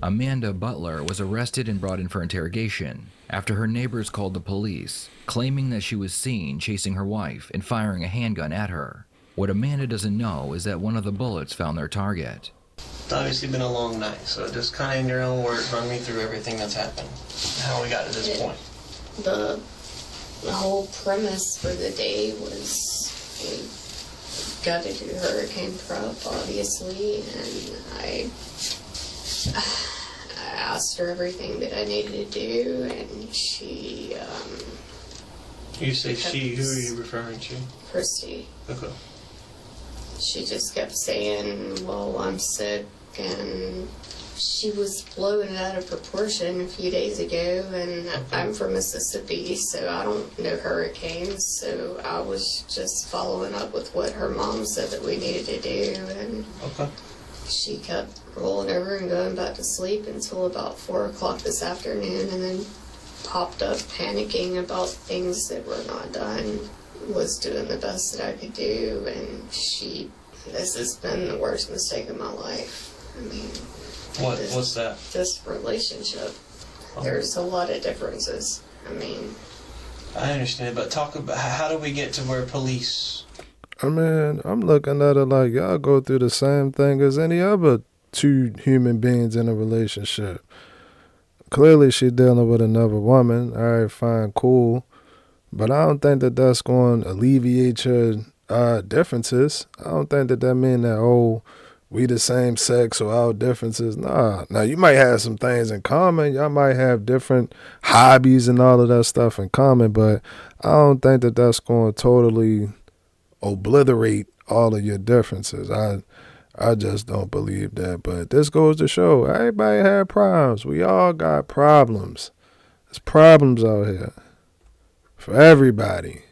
Amanda Butler was arrested and brought in for interrogation after her neighbors called the police, claiming that she was seen chasing her wife and firing a handgun at her. What Amanda doesn't know is that one of the bullets found their target. It's obviously been a long night, so just kind of in your own words, run me through everything that's happened, how we got to this point. The whole premise for the day was we got to do hurricane prep, obviously, and I asked her everything that I needed to do, and she, You say she, who are you referring to? Christy, Okay. she just kept saying, well, I'm sick, and she was blowing it out of proportion a few days ago, and I'm from Mississippi, so I don't know hurricanes, so I was just following up with what her mom said that we needed to do, and Okay. she kept rolling over and going back to sleep until about 4 o'clock this afternoon, and then popped up panicking about things that were not done. Was doing the best that I could do, and this has been the worst mistake of my life. I mean, What's that? this relationship, there's a lot of differences. I mean, I understand, but talk about how do we get to where police... I mean, I'm looking at it like y'all go through the same thing as any other two human beings in a relationship. Clearly, she's dealing with another woman. All right, fine, cool. But I don't think that that's going to alleviate her differences. I don't think that means that, oh, we the same sex or our differences. Nah. Now, you might have some things in common. Y'all might have different hobbies and all of that stuff in common, but I don't think that that's going to totally obliterate all of your differences. I just don't believe that. But this goes to show everybody had problems. We all got problems. There's problems out here for everybody.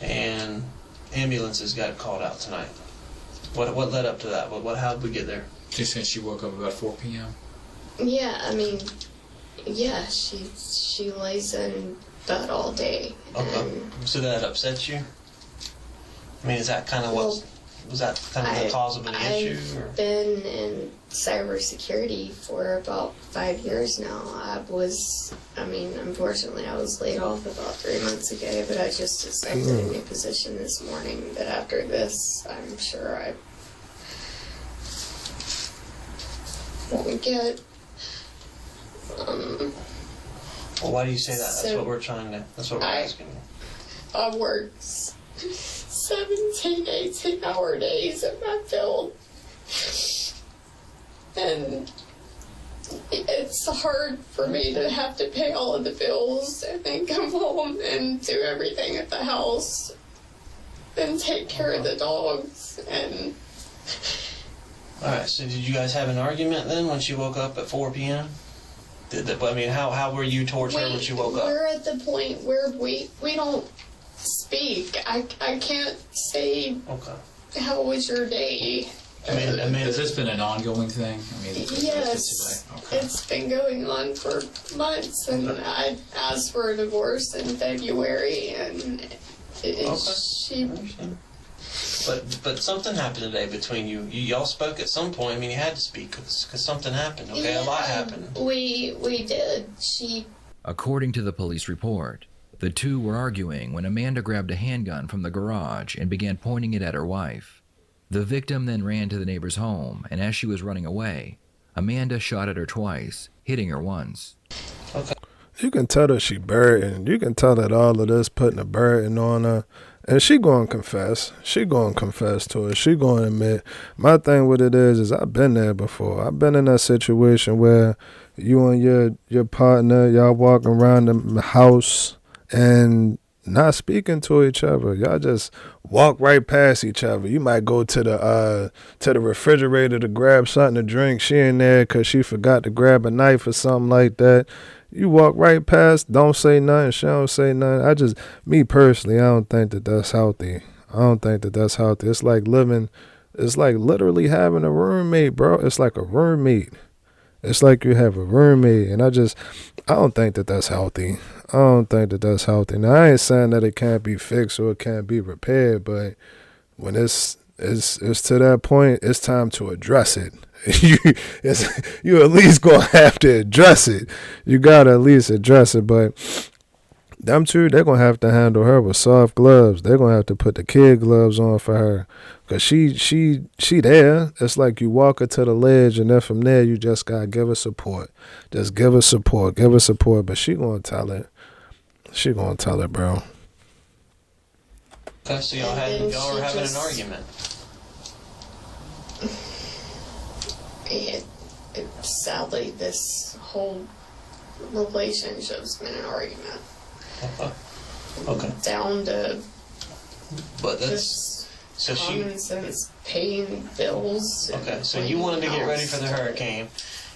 And ambulances got called out tonight. What led up to that? How did we get there? She said she woke up about 4 p.m. yeah, I mean, yeah, she lays in bed all day. Okay. And So that upsets you? I mean, is that kind of was that kind of the cause of an issue? Or? I've been in cybersecurity for about 5 years now. Unfortunately, I was laid off about 3 months ago, but I just accepted a new position this morning. But after this, I'm sure I won't get. Well, why do you say that? That's what we're asking. I work 17, 18-hour days in my field. And it's hard for me to have to pay all of the bills and then come home and do everything at the house and take care of the dogs. And all right. So did you guys have an argument then when she woke up at 4 p.m.? How were you towards her when she woke up? We're at the point where we don't speak. I can't say. Okay. How was your day? Has this been an ongoing thing? Yes, okay. It's been going on for months, and I asked for a divorce in February, and she. But something happened today between you. Y'all spoke at some point. I mean, you had to speak because something happened. Okay, Yeah, a lot happened. We did. According to the police report, the two were arguing when Amanda grabbed a handgun from the garage and began pointing it at her wife. The victim then ran to the neighbor's home, and as she was running away, Amanda shot at her twice, hitting her once. Okay. You can tell that she burdened. You can tell that all of this putting a burden on her. And she going to confess. She going to confess to it. She going to admit. My thing with it is I've been there before. I've been in that situation where you and your partner, y'all walking around the house and not speaking to each other. Y'all just walk right past each other. You might go to the refrigerator to grab something to drink. She in there because she forgot to grab a knife or something like that. You walk right past, don't say nothing, she don't say nothing. Me personally, I don't think that that's healthy. I don't think that that's healthy. It's like literally having a roommate, bro. It's like a roommate. It's like you have a roommate, and I don't think that that's healthy. I don't think that that's healthy. Now, I ain't saying that it can't be fixed or it can't be repaired, but when it's it's to that point. It's time to address it. You at least gonna have to address it. You gotta at least address it. But them two, they're gonna have to handle her with soft gloves. They're gonna have to put the kid gloves on for her, cause she there. It's like you walk her to the ledge, and then from there you just gotta give her support. Just give her support, give her support. But she gonna tell it. She gonna tell it, bro. Okay, so y'all were having an argument. Sadly, this whole relationship's been an argument. Okay. Down to But that's just so common sense paying bills. Okay, so you wanted to get ready for the hurricane.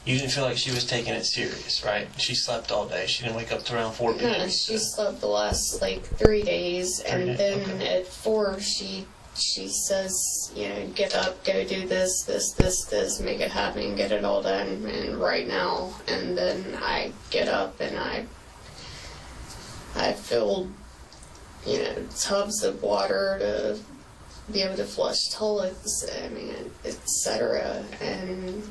You didn't feel like she was taking it serious, right? She slept all day. She didn't wake up till around 4 p.m. No, she slept the last 3 days, and then okay. at 4 she says, get up, go do this, make it happen, get it all done, and right now. And then I get up and I filled, tubs of water to be able to flush toilets, etc. And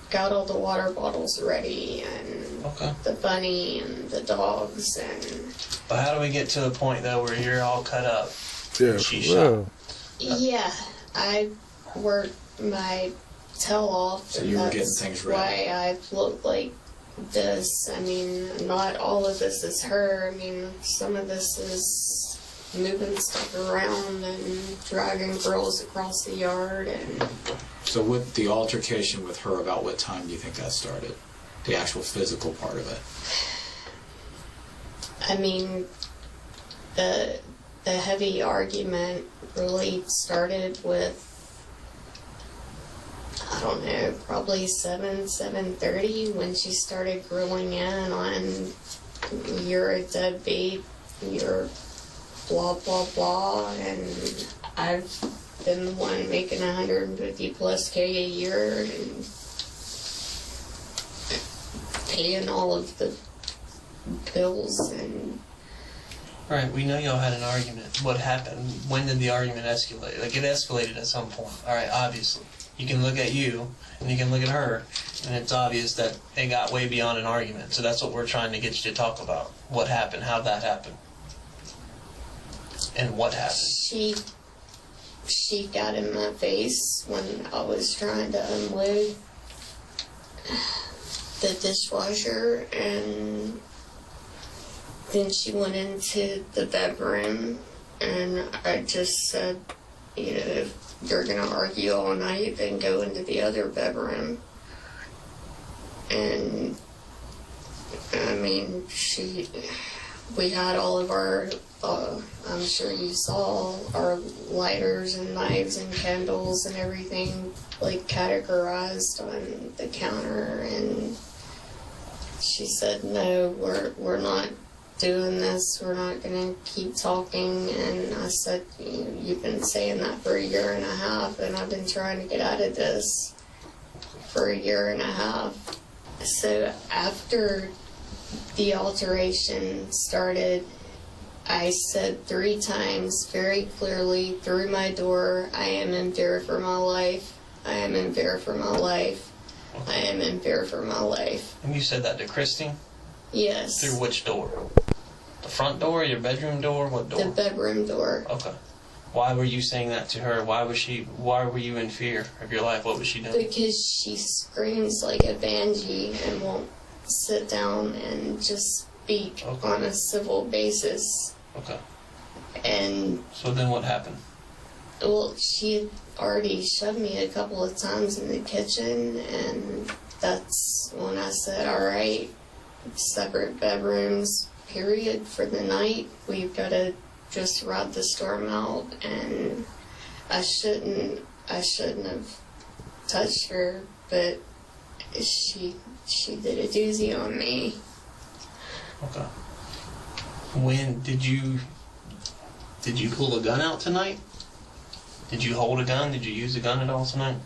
got all the water bottles ready, and the bunny and the dogs. And But how do we get to the point though where you're all cut up? Yeah, She's well. yeah, I worked my tail off. So and you were getting that's things ready. why I look like this. Not all of this is her. Some of this is moving stuff around and dragging girls across the yard. And So with the altercation with her, about what time do you think that started? The actual physical part of it. The heavy argument really started with, I don't know, probably 7:30 when she started grilling in on, you're a deadbeat, you're blah, blah, blah, and I've been the one making 150 plus K a year and paying all of the bills. And All right, we know y'all had an argument. What happened? When did the argument escalate? Like, it escalated at some point. All right, obviously. You can look at you, and you can look at her, and it's obvious that it got way beyond an argument. So that's what we're trying to get you to talk about. What happened? How'd that happen? And what happened? She got in my face when I was trying to unload the dishwasher, and then she went into the bedroom, and I just said, if you're gonna argue all night, then go into the other bedroom. And we had all of our, I'm sure you saw, our lighters and knives and candles and everything categorized on the counter. And she said, no, we're not doing this, we're not gonna keep talking. And I said, you've been saying that for 1.5 years, and I've been trying to get out of this for 1.5 years. So after the alteration started, I said 3 times very clearly through my door, I am in fear for my life, I am in fear for my life, I am in fear for my life. And you said that to Christy? Yes. Through which door? The front door, your bedroom door, what door? The bedroom door. Okay. Why were you saying that to her? Why were you in fear of your life? What was she doing? Because she screams like a banshee and won't sit down and just speak on a civil basis. Okay. And so then what happened? Well, she had already shoved me a couple of times in the kitchen, and that's when I said, all right, separate bedrooms, period, for the night. We've got to just ride the storm out. And I shouldn't have touched her, but she did a doozy on me. Okay. When did you pull a gun out tonight? Did you hold a gun? Did you use a gun at all tonight?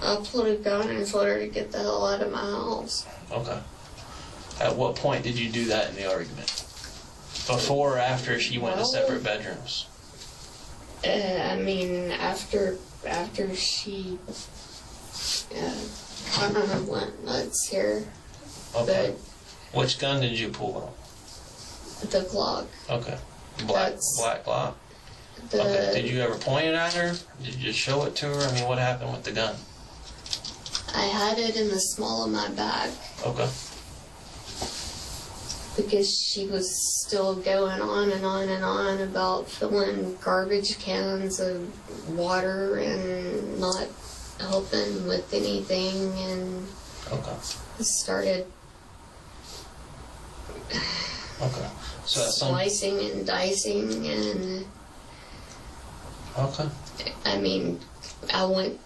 I pulled a gun and told her to get the hell out of my house. Okay. At what point did you do that in the argument? Before or after she went to separate bedrooms? I mean, after she kind of went nuts here, Okay. Which gun did you pull? but the Glock. Okay. Black That's- Glock. Okay. Did you ever point it at her? Did you show it to her? I mean, what happened with the gun? I had it in the small of my bag Okay. because she was still going on and on and on about filling garbage cans of water and not helping with anything, and Okay. started Okay. So that's slicing and dicing, and Okay. I mean, I went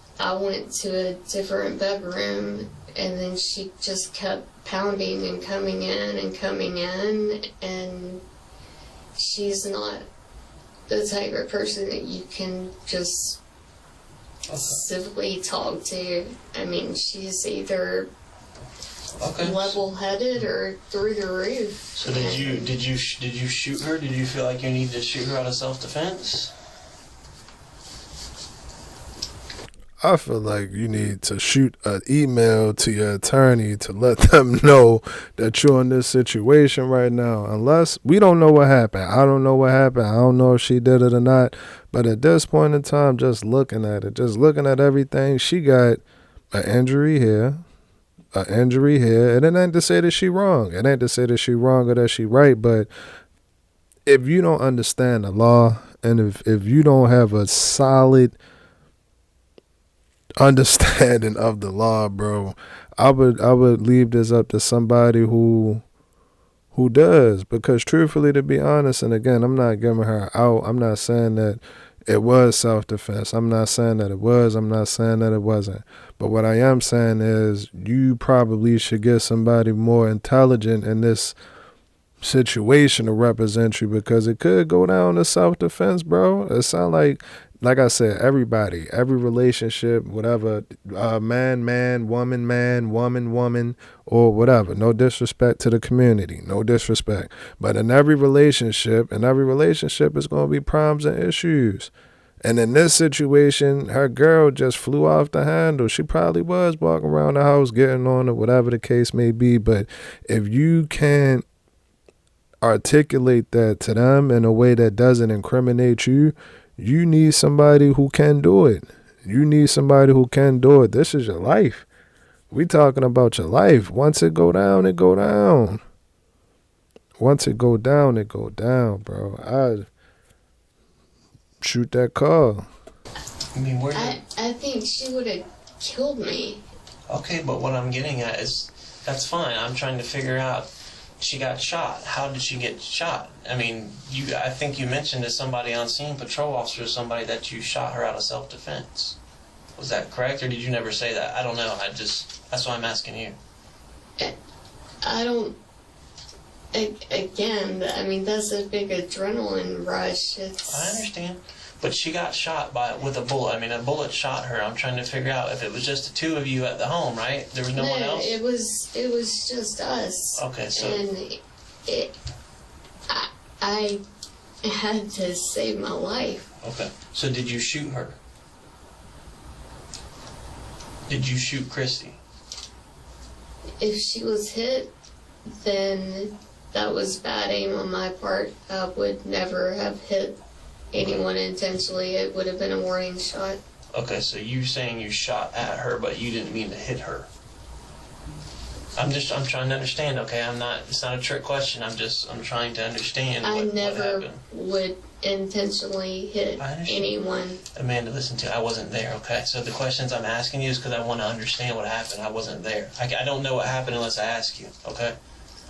to a different bedroom, and then she just kept pounding and coming in, and she's not the type of person that you can just civilly talk to. I mean, she's either Okay. level-headed or through the roof. So did you shoot her? Did you feel like you needed to shoot her out of self-defense? I feel like you need to shoot an email to your attorney to let them know that you're in this situation right now. Unless we don't know what happened. I don't know what happened. I don't know if she did it or not. But at this point in time, just looking at it, just looking at everything, she got an injury here, and it ain't to say that she wrong. It ain't to say that she wrong or that she right. But if you don't understand the law, and if you don't have a solid understanding of the law, bro, I would leave this up to somebody who does, because truthfully, to be honest, and again, I'm not giving her out. I'm not saying that it was self-defense. I'm not saying that it was. I'm not saying that it wasn't. But what I am saying is you probably should get somebody more intelligent in this situation to represent you, because it could go down to self-defense, bro. It sounds like I said, everybody, every relationship, whatever, man, woman, or whatever. No disrespect to the community, no disrespect. But in every relationship is going to be problems and issues. And in this situation, her girl just flew off the handle. She probably was walking around the house getting on it, whatever the case may be. But if you can't articulate that to them in a way that doesn't incriminate you, you need somebody who can do it. You need somebody who can do it. This is your life. We talking about your life. Once it go down, it go down. Once it go down, it go down, bro. I'd shoot that car. I mean, I think she would have killed me. Okay, but what I'm getting at is, that's fine. I'm trying to figure out, she got shot. How did she get shot? I mean, I think you mentioned to somebody on scene, patrol officer, somebody, that you shot her out of self-defense. Was that correct, or did you never say that? I don't know. That's why I'm asking you. I don't. Again, I mean, that's a big adrenaline rush. I understand. But she got shot with a bullet. I mean, a bullet shot her. I'm trying to figure out if it was just the two of you at the home, right? There was no one else? it was just us. Okay, so... And I had to save my life. Okay. So did you shoot her? Did you shoot Christy? If she was hit, then that was bad aim on my part. I would never have hit anyone intentionally. It would have been a warning shot. Okay, so you saying you shot at her, but you didn't mean to hit her. I'm trying to understand, okay? It's not a trick question. I'm trying to understand I what never happened. would intentionally hit anyone. Amanda, listen to, I wasn't there, okay? So the questions I'm asking you is because I want to understand what happened. I wasn't there. I don't know what happened unless I ask you, okay?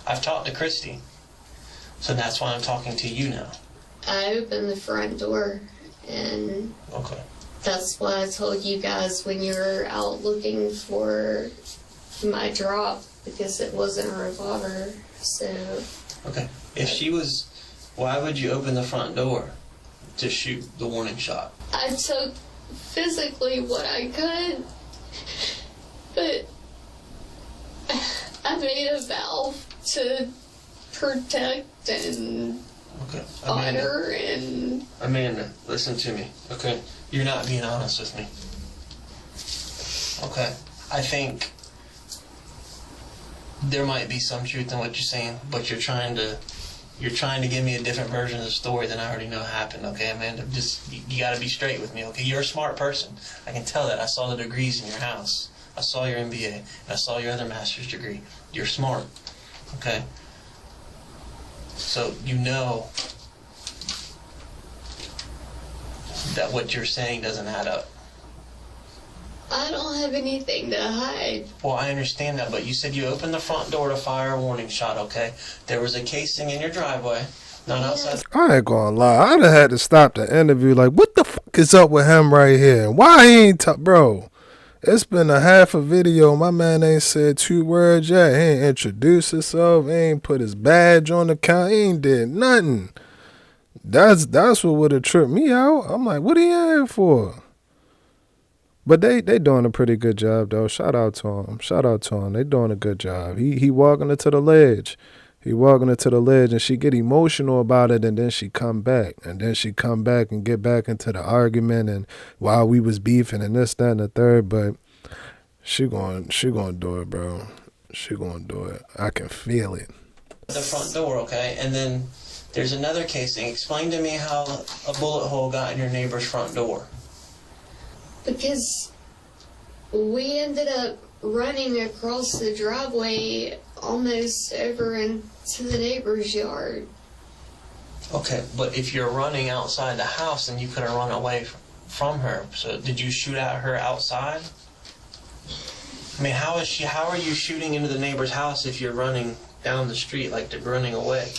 I've talked to Christy, so that's why I'm talking to you now. I opened the front door, and Okay. that's why I told you guys when you were out looking for my drop, because it wasn't a revolver, so... Okay. If she was, why would you open the front door to shoot the warning shot? I took physically what I could, but I made a vow to protect and Okay. honor and Amanda, listen to me. Okay. You're not being honest with me. Okay. I think there might be some truth in what you're saying, but you're trying to give me a different version of the story than I already know happened. Okay, Amanda, just you got to be straight with me. Okay, you're a smart person. I can tell that. I saw the degrees in your house. I saw your MBA, and I saw your other master's degree. You're smart. Okay. So you know that what you're saying doesn't add up. I don't have anything to hide. Well, I understand that, but you said you opened the front door to fire a warning shot, okay? There was a casing in your driveway, not outside. I ain't gonna lie. I'd have had to stop the interview. Like, what the fuck is up with him right here? Why he ain't bro? It's been a half a video. My man ain't said 2 words yet. He ain't introduced himself. He ain't put his badge on the count. He ain't did nothing. That's what would have tripped me out. I'm like, what he in here for? But they doing a pretty good job though. Shout out to him. They doing a good job. He walking her to the ledge. And she get emotional about it, and then she come back. And get back into the argument and while we was beefing and this, that, and the third. But she gonna do it, bro. She gonna do it. I can feel it. The front door, okay? And then there's another casing. Explain to me how a bullet hole got in your neighbor's front door. Because we ended up running across the driveway almost over into the neighbor's yard. Okay, but if you're running outside the house, then you could have run away from her. So did you shoot at her outside? I mean, how are you shooting into the neighbor's house if you're running down the street, like they're running away?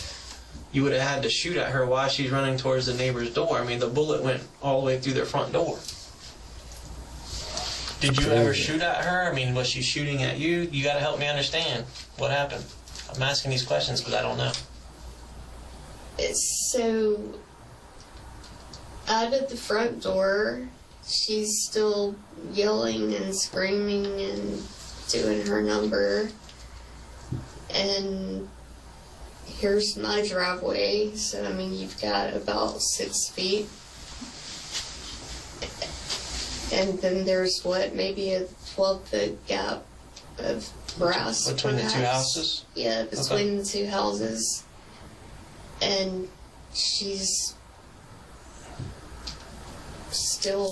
You would have had to shoot at her while she's running towards the neighbor's door. I mean, the bullet went all the way through their front door. Did you ever shoot at her? I mean, was she shooting at you? You got to help me understand what happened. I'm asking these questions because I don't know. So, out of the front door, she's still yelling and screaming and doing her number. And here's my driveway. So, I mean, you've got about 6 feet. And then there's maybe a 12-foot gap of grass between perhaps. The 2 houses? Yeah, between the 2 houses. And she's still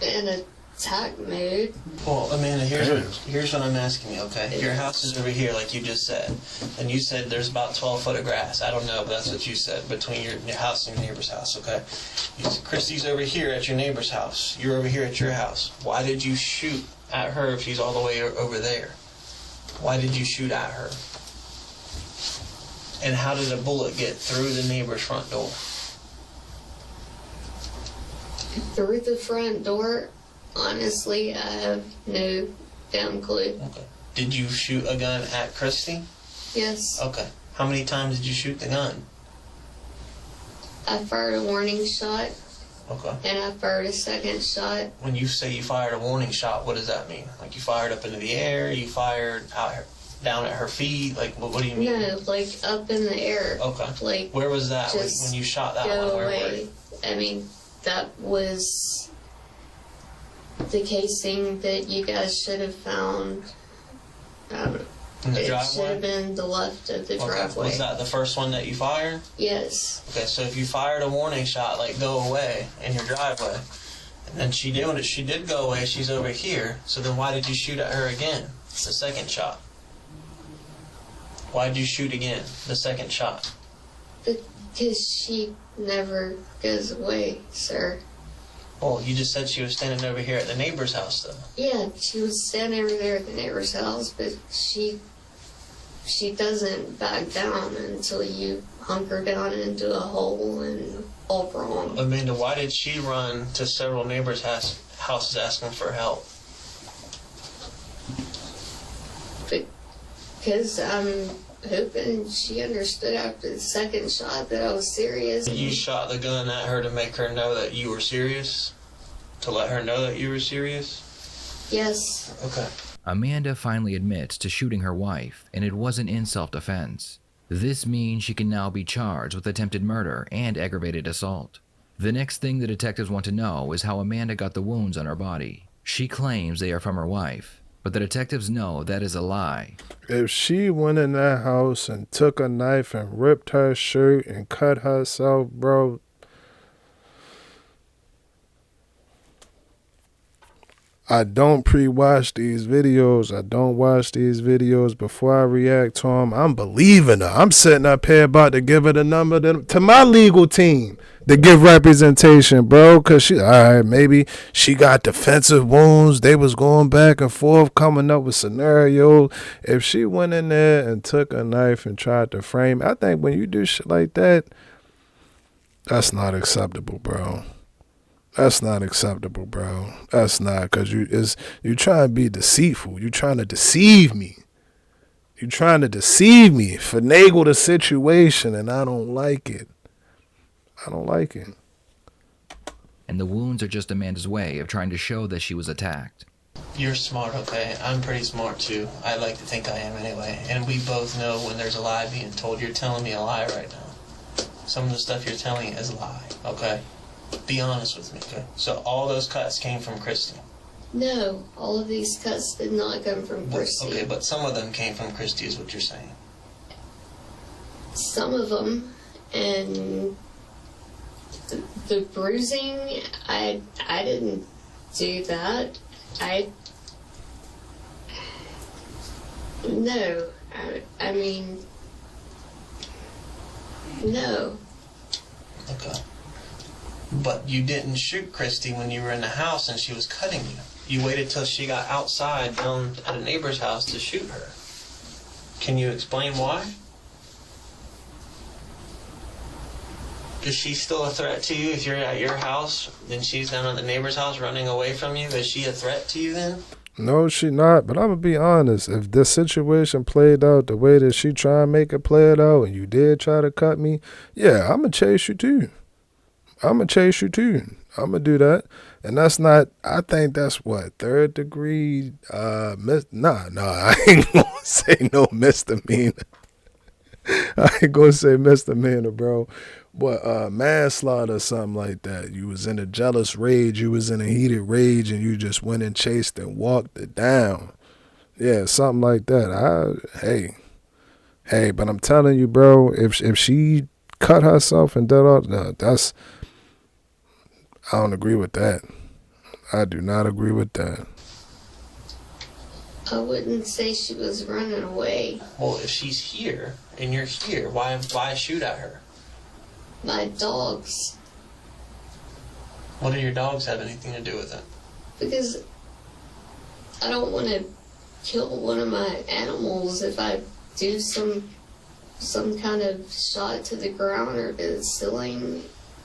in attack mode. Well, Amanda, here's what I'm asking you, okay? Your house is over here, like you just said. And you said there's about 12 foot of grass. I don't know, but that's what you said, between your house and your neighbor's house, okay? You said Christy's over here at your neighbor's house. You're over here at your house. Why did you shoot at her if she's all the way over there? Why did you shoot at her? And how did a bullet get through the neighbor's front door? Through the front door, honestly, I have no damn clue. Okay. Did you shoot a gun at Christy? Yes. Okay. How many times did you shoot the gun? I fired a warning shot. Okay. And I fired a second shot. When you say you fired a warning shot, what does that mean? Like you fired up into the air, you fired out down at her feet? Like what do you mean? No, like up in the air. Okay. Like where was that just when you shot that go one? Where were away. you? I mean, that was the casing that you guys should have found. In the It driveway? should have been the left of the Okay. driveway. Was that the first one that you fired? Yes. Okay, so if you fired a warning shot, like go away in your driveway, and then she did go away, she's over here, so then why did you shoot at her again? The second shot. Why did you shoot again? The second shot. Because she never goes away, sir. Oh, you just said she was standing over here at the neighbor's house, though. Yeah, she was standing over there at the neighbor's house, but she doesn't back down until you hunker down into a hole and all wrong. Amanda, why did she run to several neighbors' houses asking for help? Because I'm hoping she understood after the second shot that I was serious. You shot the gun at her to make her know that you were serious? To let her know that you were serious? Yes. Okay. Amanda finally admits to shooting her wife, and it wasn't in self-defense. This means she can now be charged with attempted murder and aggravated assault. The next thing the detectives want to know is how Amanda got the wounds on her body. She claims they are from her wife, but the detectives know that is a lie. If she went in that house and took a knife and ripped her shirt and cut herself, bro, I don't pre-watch these videos. I don't watch these videos before I react to them. I'm believing her. I'm sitting up here about to give her the number to my legal team to give representation, bro. Because all right, maybe she got defensive wounds. They was going back and forth, coming up with scenarios. If she went in there and took a knife and tried to frame, I think when you do shit like that, that's not acceptable, bro. That's not acceptable, bro. That's not, because you trying to be deceitful. You trying to deceive me. You trying to deceive me, finagle the situation, and I don't like it. I don't like it. And the wounds are just Amanda's way of trying to show that she was attacked. You're smart, okay? I'm pretty smart too. I like to think I am anyway. And we both know when there's a lie being told. You're telling me a lie right now. Some of the stuff you're telling is a lie, okay? Be honest with me, okay? So all those cuts came from Christy. No, all of these cuts did not come from Christy. Okay, but some of them came from Christy is what you're saying. Some of them, and the bruising, I didn't do that. No, I mean, no. Okay. But you didn't shoot Christy when you were in the house and she was cutting you. You waited till she got outside down at a neighbor's house to shoot her. Can you explain why? Is she still a threat to you if you're at your house and she's down at the neighbor's house running away from you? Is she a threat to you then? No, she not. But I'm going to be honest. If this situation played out the way that she try and make it play it out and you did try to cut me, yeah, I'm going to chase you too. I'm going to chase you too. I'm going to do that. And that's not, I think that's what, third degree, I ain't going to say no misdemeanor. I ain't going to say misdemeanor, bro. But manslaughter or something like that. You was in a jealous rage. You was in a heated rage and you just went and chased and walked it down. Yeah, something like that. Hey, but I'm telling you, bro, if she cut herself and did all, no, I don't agree with that. I do not agree with that. I wouldn't say she was running away. Well, if she's here and you're here, why shoot at her? My dogs. What do your dogs have anything to do with it? Because I don't want to kill one of my animals if I do some kind of shot to the ground or to the ceiling.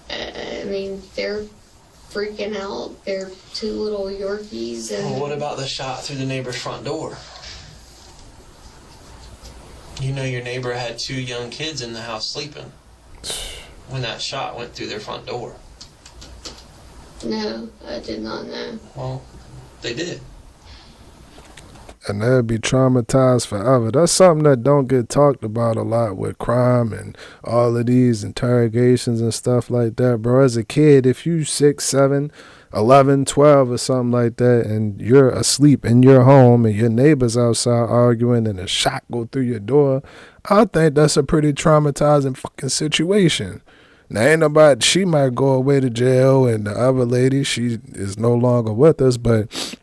I mean, they're freaking out. They're two little Yorkies. And well, what about the shot through the neighbor's front door? You know your neighbor had 2 young kids in the house sleeping when that shot went through their front door. No, I did not know. Well, they did. And they'll be traumatized forever. That's something that don't get talked about a lot with crime and all of these interrogations and stuff like that, bro. As a kid, if you 6, 7, 11, 12 or something like that, and you're asleep in your home and your neighbor's outside arguing and a shot go through your door, I think that's a pretty traumatizing fucking situation. Now, ain't nobody, she might go away to jail and the other lady, she is no longer with us, but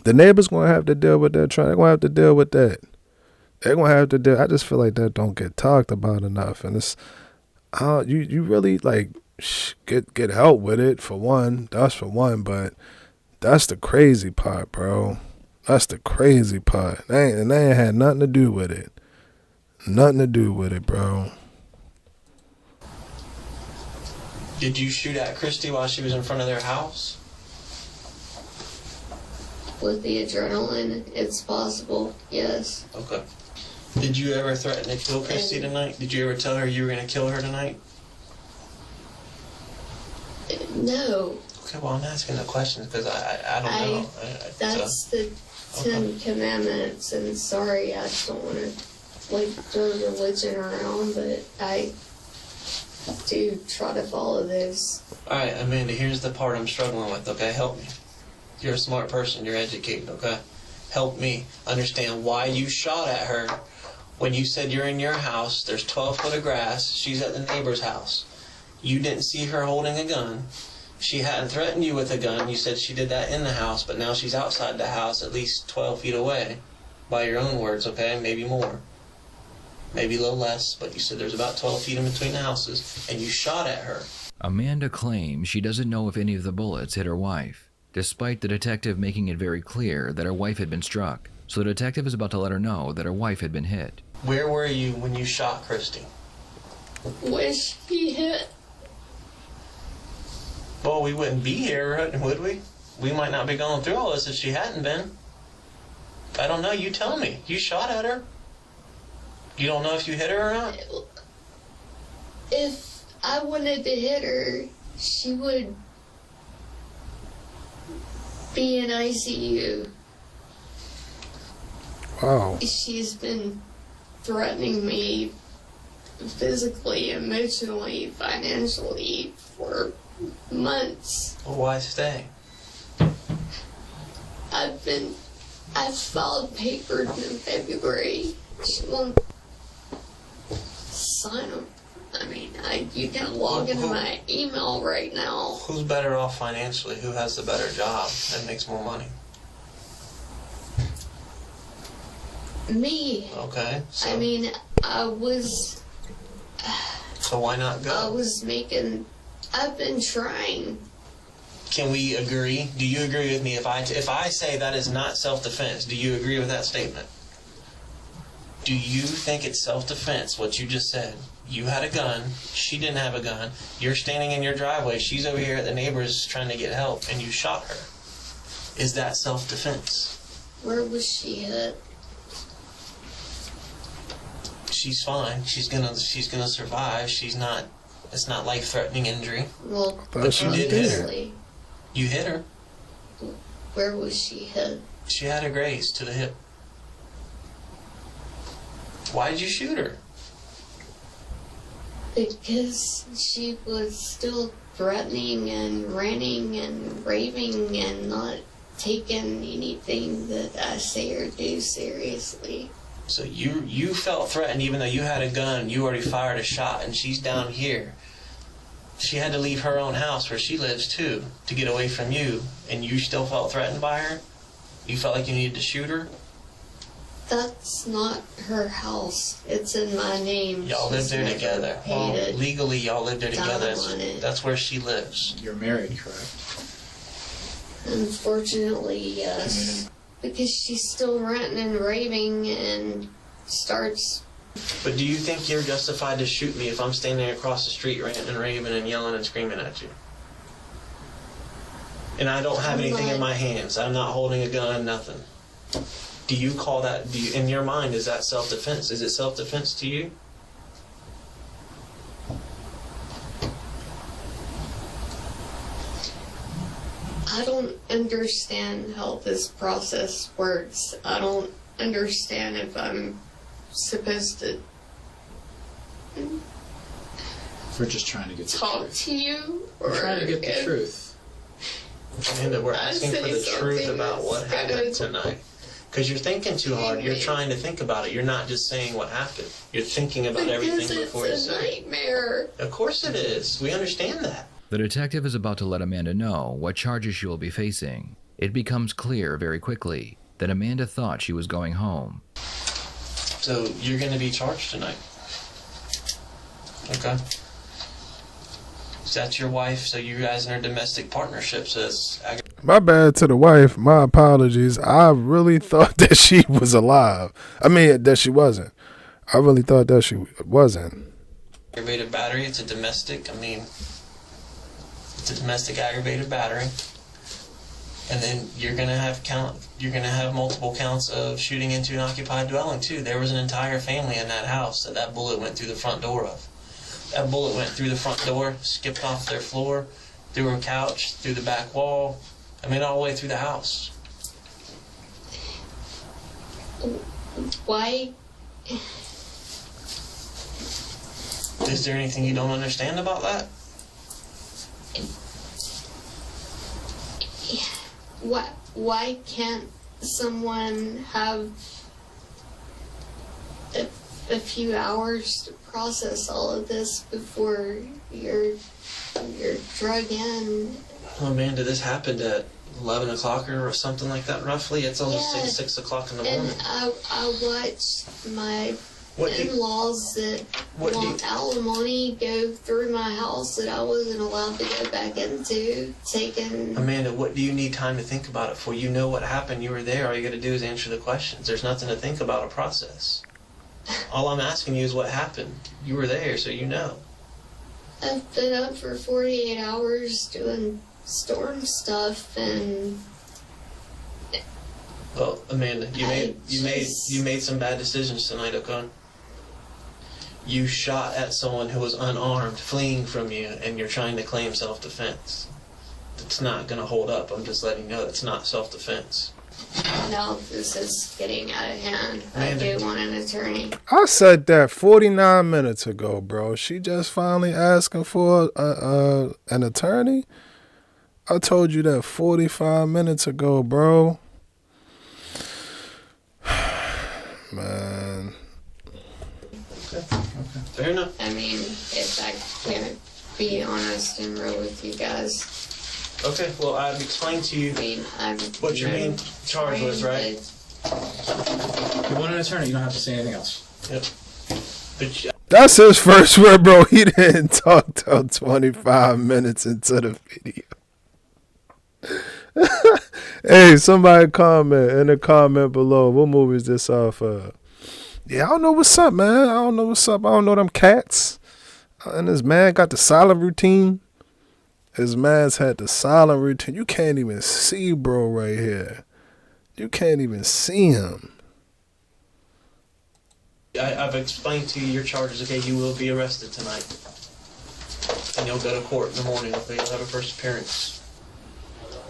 the neighbor's going to have to deal with that. They're going to have to deal with that. They're going to have to deal. I just feel like that don't get talked about enough. And it's, you really like get help with it for one. That's for one. But that's the crazy part, bro. That's the crazy part. They ain't had nothing to do with it. Nothing to do with it, bro. Did you shoot at Christy while she was in front of their house? With the adrenaline, it's possible, yes. Okay. Did you ever threaten to kill Christy tonight? Did you ever tell her you were going to kill her tonight? No. Okay, well, I'm asking the questions because I don't know. That's the 10 Commandments, and sorry, I don't want to like throw religion around, but I do try to follow those. Alright, Amanda, here's the part I'm struggling with, okay? Help me. You're a smart person, you're educated, okay? Help me understand why you shot at her when you said you're in your house, there's 12 foot of grass, she's at the neighbor's house. You didn't see her holding a gun. She hadn't threatened you with a gun. You said she did that in the house, but now she's outside the house at least 12 feet away. By your own words, okay? Maybe more. Maybe a little less, but you said there's about 12 feet in between the houses, and you shot at her. Amanda claims she doesn't know if any of the bullets hit her wife, despite the detective making it very clear that her wife had been struck. So the detective is about to let her know that her wife had been hit. Where were you when you shot Christy? Wish he hit. Well, we wouldn't be here, would we? We might not be going through all this if she hadn't been. I don't know, you tell me. You shot at her. You don't know if you hit her or not? If I wanted to hit her, she would be in ICU. Wow. She's been threatening me physically, emotionally, financially for months. Well, why stay? I filed papers in February. She won't sign them. I mean, you can log into my email right now. Who's better off financially? Who has the better job and makes more money? Me. Okay. So, I mean, so why not go? I've been trying. Can we agree? Do you agree with me if I say that is not self-defense? Do you agree with that statement? Do you think it's self-defense, what you just said? You had a gun, she didn't have a gun, you're standing in your driveway, she's over here at the neighbor's trying to get help, and you shot her. Is that self-defense? Where was she hit? She's fine. She's gonna survive. It's not life-threatening injury. Well, But you did hit her. obviously. You hit her. Where was she hit? She had a graze to the hip. Why did you shoot her? Because she was still threatening and ranting and raving and not taking anything that I say or do seriously. So you felt threatened even though you had a gun, you already fired a shot, and she's down here. She had to leave her own house where she lives too to get away from you, and you still felt threatened by her? You felt like you needed to shoot her? That's not her house. It's in my name. Y'all live She's there never together. paid Well, it. legally y'all live there together. Down on it. That's where she lives. You're married, correct? Unfortunately, yes. Because she's still ranting and raving and starts. But do you think you're justified to shoot me if I'm standing across the street ranting and raving and yelling and screaming at you? And I don't have anything in my hands. I'm not holding a gun, nothing. Do you call that, in your mind, is that self-defense? Is it self-defense to you? I don't understand how this process works. I don't understand if I'm supposed to We're just trying to get the talk truth. to you, or We're trying to get the if truth. Amanda, we're asking for the say truth something about what that's happened gonna- tonight. Because you're thinking too hard. You're trying to think about it. You're not just saying what happened. You're thinking about everything Because before you it's a say it. nightmare. Of course it is. We understand that. The detective is about to let Amanda know what charges she will be facing. It becomes clear very quickly that Amanda thought she was going home. So you're going to be charged tonight. Okay. So that's your wife. So you guys in a domestic partnership. So it's My bad to the wife. My apologies. I really thought that she was alive. I mean, that she wasn't. I really thought that she wasn't. aggravated battery. It's a domestic. It's a domestic aggravated battery. And then you're gonna have multiple counts of shooting into an occupied dwelling too. There was an entire family in that house that bullet went through the front door of. That bullet went through the front door, skipped off their floor, through a couch, through the back wall. All the way through the house. Why? Is there anything you don't understand about that? Why can't someone have a few hours to process all of this before you're drug in? Amanda, this happened at 11 o'clock or something like that, roughly. It's almost Yeah. 6 o'clock in the And morning. I watched my What do you- in-laws that what do you- want alimony go through my house that I wasn't allowed to go back into, taking... Amanda, what do you need time to think about it for? You know what happened. You were there. All you got to do is answer the questions. There's nothing to think about a process. All I'm asking you is what happened. You were there, so you know. I've been up for 48 hours doing storm stuff, and Well, Amanda, you I made just- some bad decisions tonight, okay? You shot at someone who was unarmed, fleeing from you, and you're trying to claim self-defense. It's not gonna hold up. I'm just letting you know it's not self-defense. now this is getting out of hand. I Amanda. do want an attorney. I said that 49 minutes ago, bro. She just finally asking for an attorney. I told you that 45 minutes ago, bro. Man. Fair enough. I mean, if I can't be honest and real with you guys, Okay, well, I've explained to you I mean, I'm... what you're being charged with, right? You want an attorney, you don't have to say anything else. Yep. But That's his first word, bro. He didn't talk till 25 minutes into the video. Hey, somebody comment in the comment below. What movie is this off of? Yeah, I don't know what's up, man. I don't know what's up. I don't know them cats. And this man got the silent routine. His man's had the silent routine. You can't even see bro right here. You can't even see him. I've explained to you your charges, okay? You will be arrested tonight. And you'll go to court in the morning, okay? You'll have a first appearance.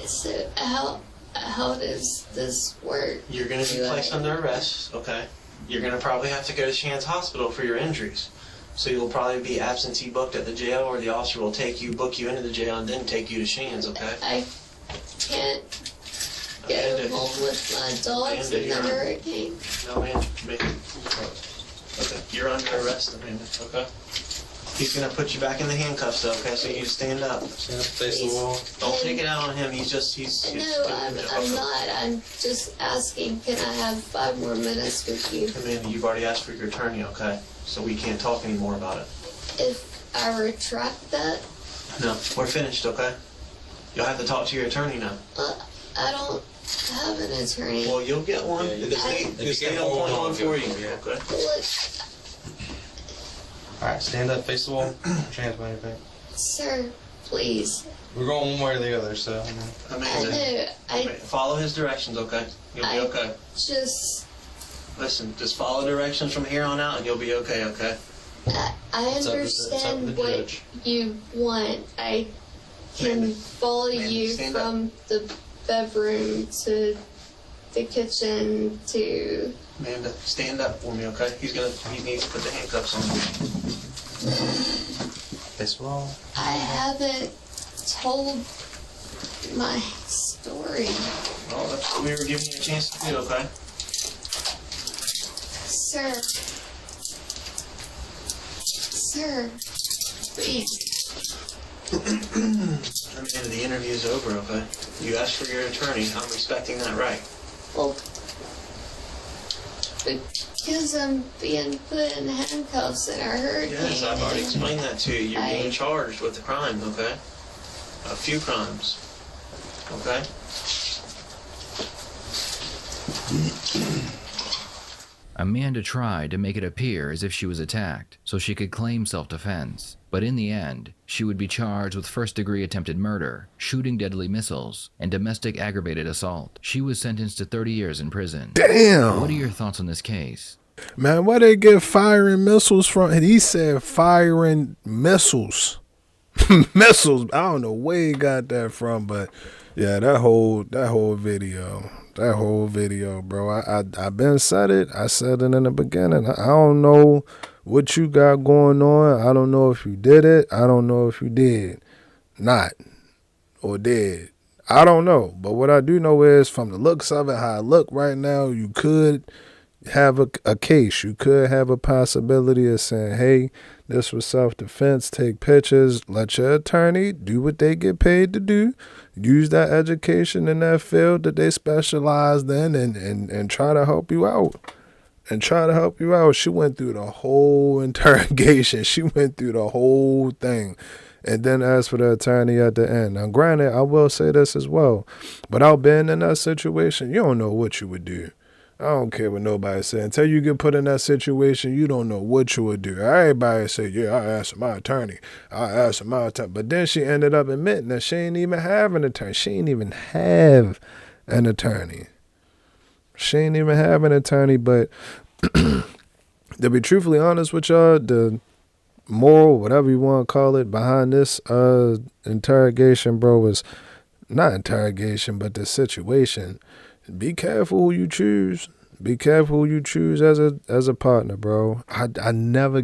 So how does this work? You're going to be placed under arrest, okay? You're going to probably have to go to Shands Hospital for your injuries. So you'll probably be absentee booked at the jail, or the officer will book you into the jail, and then take you to Shands, okay? I can't go Amanda, home with my dogs Amanda, in the you're on. hurricane. No, man. Okay, you're under arrest, Amanda, okay? He's going to put you back in the handcuffs, though, okay? So you stand up. Stand up, face the wall. Don't take it out on him. He's No, I'm not. I'm just asking, can I have 5 more minutes with you? Amanda, you've already asked for your attorney, okay? So we can't talk anymore about it. If I retract that, No, we're finished, okay? You'll have to talk to your attorney now. I don't have an attorney. Well, you'll get one. Yeah, The state will appoint one for you, Yeah. okay? Look, Alright, stand up, face the wall, hands behind your back. sir, please. We're going one way or the other, so. I Amanda, know, I follow his directions, okay? You'll be I- okay. just, Listen, just follow directions from here on out and you'll be okay, okay? I It's up to understand the what judge. you want. I can Amanda, follow Amanda, you stand up. from the bedroom to the kitchen to... Amanda, stand up for me, okay? He needs to put the handcuffs on you. Face the wall. I haven't told my story. Well, that's what we were giving you a chance to do, okay? Sir. Sir, please. Amanda, the interview's over, okay? You asked for your attorney. I'm respecting that right. Well, because I'm being put in handcuffs in a hurricane. Yes, I've already explained that to you. You're being I- charged with a crime, okay? A few crimes, okay? Amanda tried to make it appear as if she was attacked so she could claim self-defense, but in the end, she would be charged with first-degree attempted murder, shooting deadly missiles, and domestic aggravated assault. She was sentenced to 30 years in prison. Damn. What are your thoughts on this case? Man, where they get firing missiles from? And he said firing missiles. Missiles. I don't know where he got that from, but yeah, that whole video. That whole video, bro. I been said it. I said it in the beginning. I don't know what you got going on. I don't know if you did it. I don't know if you did not or did. I don't know. But what I do know is from the looks of it, how I look right now, you could have a case. You could have a possibility of saying, hey, this was self-defense. Take pictures. Let your attorney do what they get paid to do. Use that education in that field that they specialized in and try to help you out. And try to help you out. She went through the whole interrogation. She went through the whole thing. And then asked for the attorney at the end. Now, granted, I will say this as well. Without being in that situation, you don't know what you would do. I don't care what nobody said. Until you get put in that situation, you don't know what you would do. Everybody say, yeah, I asked my attorney. But then she ended up admitting that she ain't even have an attorney. She ain't even have an attorney. She ain't even have an attorney. But to be truthfully honest with y'all, the moral, whatever you want to call it, behind this interrogation, bro, was not interrogation, but the situation. Be careful who you choose. Be careful who you choose as a partner, bro. I never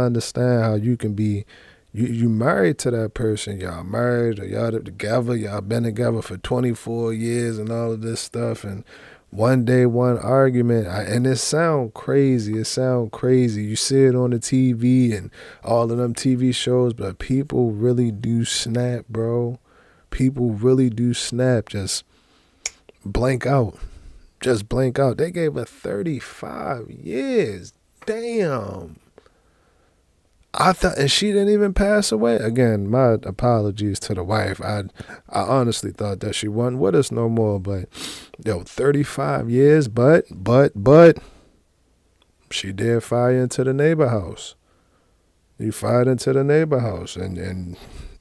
understand how you can be, you married to that person, y'all married, or y'all together, y'all been together for 24 years and all of this stuff, and one day, one argument, and it sound crazy. You see it on the TV and all of them TV shows, but people really do snap, bro. People really do snap. Just blank out. They gave her 35 years. Damn. I thought, and she didn't even pass away. Again, my apologies to the wife. I honestly thought that she wasn't with us no more. But 35 years. But she did fire into the neighbor house. He fired into the neighbor house, and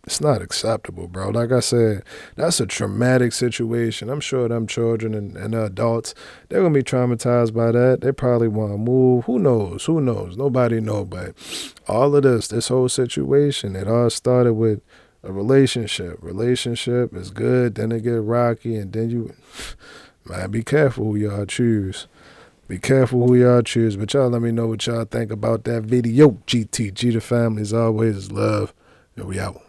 it's not acceptable, bro. Like I said, that's a traumatic situation. I'm sure them children and adults, they're going to be traumatized by that. They probably want to move. Who knows? Nobody know. But all of this whole situation, it all started with a relationship. Relationship is good, then it get rocky, and then man, be careful who y'all choose. Be careful who y'all choose. But y'all let me know what y'all think about that video. GTG, the family, as always, is love. And we out.